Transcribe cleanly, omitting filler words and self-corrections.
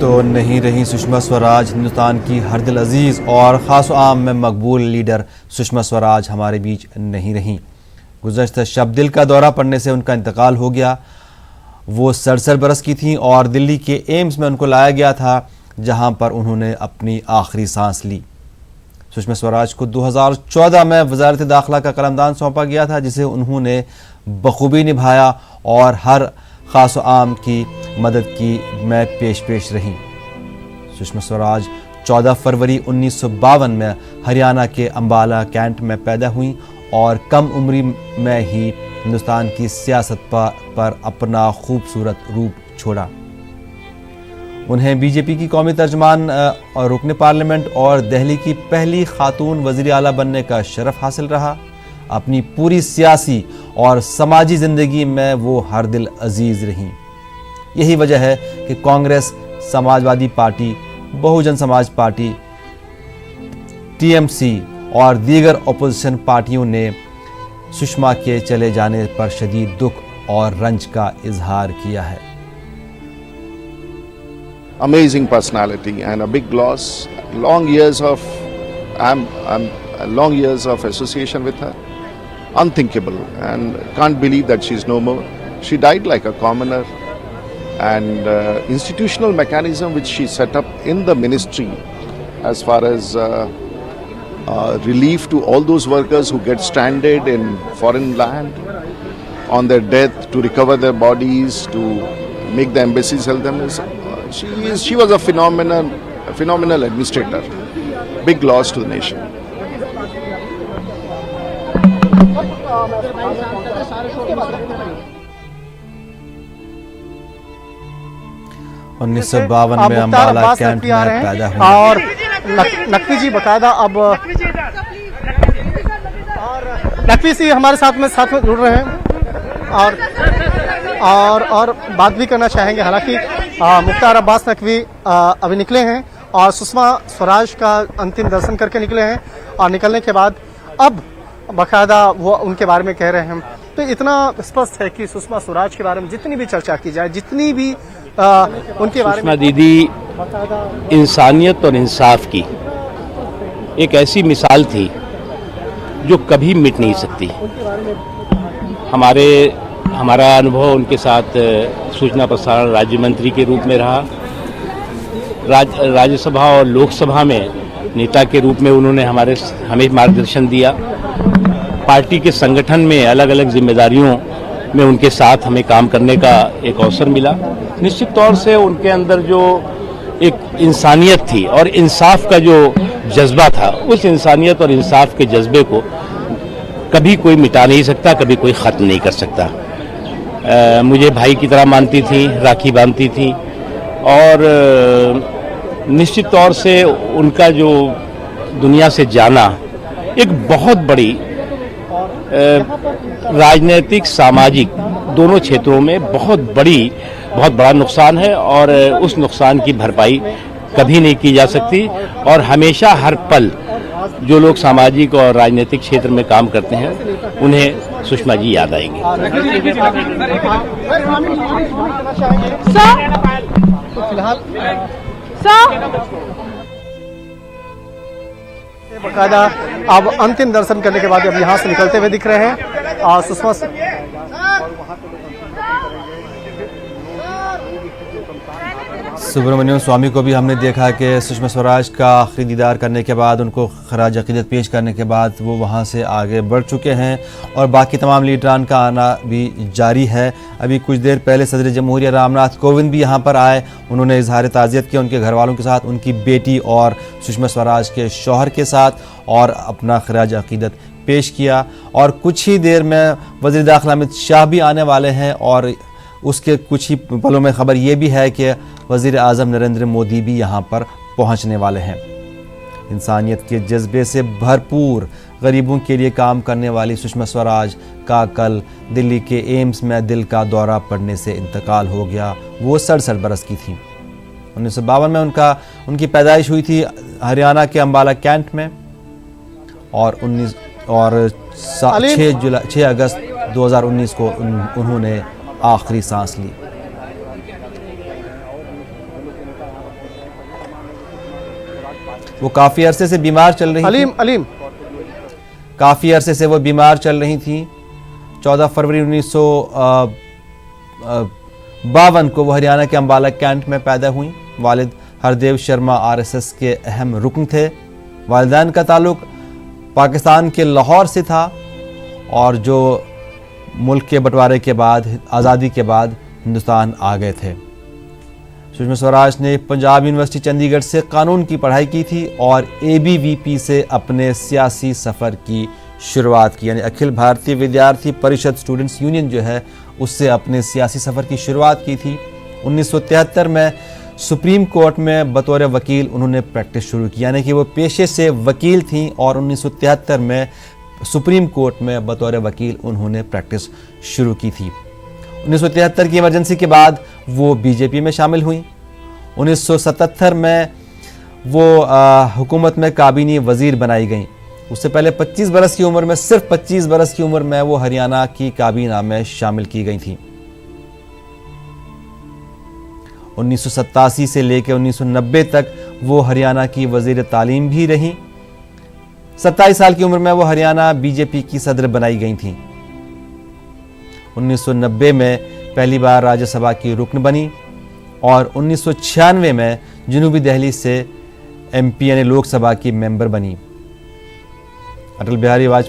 तो नहीं रही सुषमा स्वराज। हिंदुस्तान की हर दिल अजीज़ और ख़ास आम में मकबूल लीडर सुषमा स्वराज हमारे बीच नहीं रहीं। गुज़श्ता शब दिल का दौरा पड़ने से उनका इंतकाल हो गया। वो 67 बरस की थीं और दिल्ली के एम्स में उनको लाया गया था, जहां पर उन्होंने अपनी आखिरी सांस ली। सुषमा स्वराज को 2014 में वज़ारत दाखिला का कलमदान सौंपा गया था, जिसे उन्होंने बखूबी निभाया और हर ख़ास आम की मदद की में पेश रहीं। सुषमा स्वराज 14 फरवरी 1952 में हरियाणा के अम्बाला कैंट में पैदा हुई और कम उम्री में ही हिंदुस्तान की सियासत पर अपना खूबसूरत रूप छोड़ा। उन्हें बीजेपी की कौमी तर्जमान और रुकन पार्लियामेंट और दिल्ली की पहली खातून वज़ीर आला बनने का शरफ हासिल रहा। अपनी पूरी सियासी और समाजी ज़िंदगी में वो हर दिल अजीज़ रहीं। यही वजह है कि Congress, Samajwadi party, Bahujan Samaj party, TMC और दीगर अपोजिशन पार्टियों ने सुषमा के चले जाने पर शदीद दुख और रंज का इजहार किया है। Amazing personality and a big loss. Long years of association with her. Unthinkable, and can't believe that she's no more. She died like a commoner, and institutional mechanism which she set up in the ministry as far as relief to all those workers who get stranded in foreign land on their death, to recover their bodies, to make the embassies help them. She was a phenomenal administrator. Big loss to the nation. उन्नीस सौ 52 में Ambala cantt में पैदा हुए और नकवी जी बकायदा अब नकवी जी हमारे साथ में जुड़ रहे हैं और बात भी करना चाहेंगे। हालांकि मुख्तार अब्बास नकवी अभी निकले हैं और सुषमा स्वराज का अंतिम दर्शन करके निकले हैं और निकलने के बाद अब बकायदा वो उनके बारे में कह रहे हैं। तो इतना स्पष्ट है कि सुषमा स्वराज के बारे में जितनी भी चर्चा की जाए, जितनी भी उनके बारे में, दीदी इंसानियत और इंसाफ की एक ऐसी मिसाल थी जो कभी मिट नहीं सकती। हमारा अनुभव उनके साथ सूचना प्रसारण राज्य मंत्री के रूप में रहा। राज्यसभा और लोकसभा में नेता के रूप में उन्होंने हमें मार्गदर्शन दिया। पार्टी के संगठन में अलग अलग जिम्मेदारियों में उनके साथ हमें काम करने का एक अवसर मिला। निश्चित तौर से उनके अंदर जो एक इंसानियत थी और इंसाफ का जो जज्बा था, उस इंसानियत और इंसाफ के जज्बे को कभी कोई मिटा नहीं सकता, कभी कोई ख़त्म नहीं कर सकता। मुझे भाई की तरह मानती थी, राखी बांधती थी और निश्चित तौर से उनका जो दुनिया से जाना एक बहुत बड़ी राजनीतिक, सामाजिक दोनों क्षेत्रों में बहुत बड़ा नुकसान है और उस नुकसान की भरपाई कभी नहीं की जा सकती। और हमेशा हर पल जो लोग सामाजिक और राजनीतिक क्षेत्र में काम करते हैं, उन्हें सुषमा जी याद आएंगे। तो फिलहाल बकायदा अब अंतिम दर्शन करने के बाद अब यहाँ से निकलते हुए दिख रहे हैं और सुषमा सुब्रमण्यम स्वामी को भी हमने देखा कि सुषमा स्वराज का आखिरी दीदार करने के बाद, उनको खराज अक़ीदत पेश करने के बाद वो वहाँ से आगे बढ़ चुके हैं और बाकी तमाम लीडरान का आना भी जारी है। अभी कुछ देर पहले सदर जमहूरिया रामनाथ कोविंद भी यहाँ पर आए। उन्होंने इजहार ताज़ियत किया उनके घर वालों के साथ, उनकी बेटी और सुषमा स्वराज के शौहर के साथ, और अपना खराज अक़ीदत पेश किया। और कुछ ही देर में वज़ीर दाखिला अमित शाह भी आने वाले हैं और उसके कुछ ही पलों में खबर ये भी है कि वज़ीर आज़म नरेंद्र मोदी भी यहाँ पर पहुँचने वाले हैं। इंसानियत के जज्बे से भरपूर, गरीबों के लिए काम करने वाली सुषमा स्वराज का कल दिल्ली के एम्स में दिल का दौरा पड़ने से इंतकाल हो गया। वो 67 बरस की थी। 1952 में उनकी पैदाइश हुई थी हरियाणा के अम्बाला कैंट में और 6 अगस्त 2019 को उन्होंने आखिरी सांस ली। वो काफ़ी अरसे से बीमार चल रही थी। अलीम काफ़ी अरसे से वो बीमार चल रही थी। 14 फरवरी 1952 को वो हरियाणा के अम्बाला कैंट में पैदा हुई। वालिद हरदेव शर्मा आरएसएस के अहम रुकन थे। वालिदैन का ताल्लुक पाकिस्तान के लाहौर से था और जो मुल्क के बंटवारे के बाद, आज़ादी के बाद हिंदुस्तान आ गए थे। सुषमा स्वराज ने पंजाब यूनिवर्सिटी चंडीगढ़ से कानून की पढ़ाई की थी और ABVP से अपने सियासी सफ़र की शुरुआत की, यानी अखिल भारतीय विद्यार्थी परिषद स्टूडेंट्स यूनियन जो है उससे अपने सियासी सफ़र की शुरुआत की थी। 1973 में सुप्रीम कोर्ट में बतौर वकील उन्होंने प्रैक्टिस शुरू की, यानी कि वो पेशे से वकील थीं और 1973 में सुप्रीम कोर्ट में बतौर वकील उन्होंने प्रैक्टिस शुरू की थी। 1973 की इमरजेंसी के बाद वो बीजेपी में शामिल हुई। 1977 में वो हुकूमत में काबीनी वजीर बनाई गईं। उससे पहले 25 बरस की उम्र में, सिर्फ 25 बरस की उम्र में वो हरियाणा की काबीना में शामिल की गई थी। 1987 से लेकर 1990 तक वो हरियाणा की वजीर तालीम भी रहीं। 27 साल की उम्र में वो हरियाणा बीजेपी की सदर बनाई गई थीं। 1990 में पहली बार राज्यसभा की रुकन बनी और 1996 में जनूबी दिल्ली से MP यानी लोकसभा की मेंबर बनी। अटल बिहारी वाजपेयी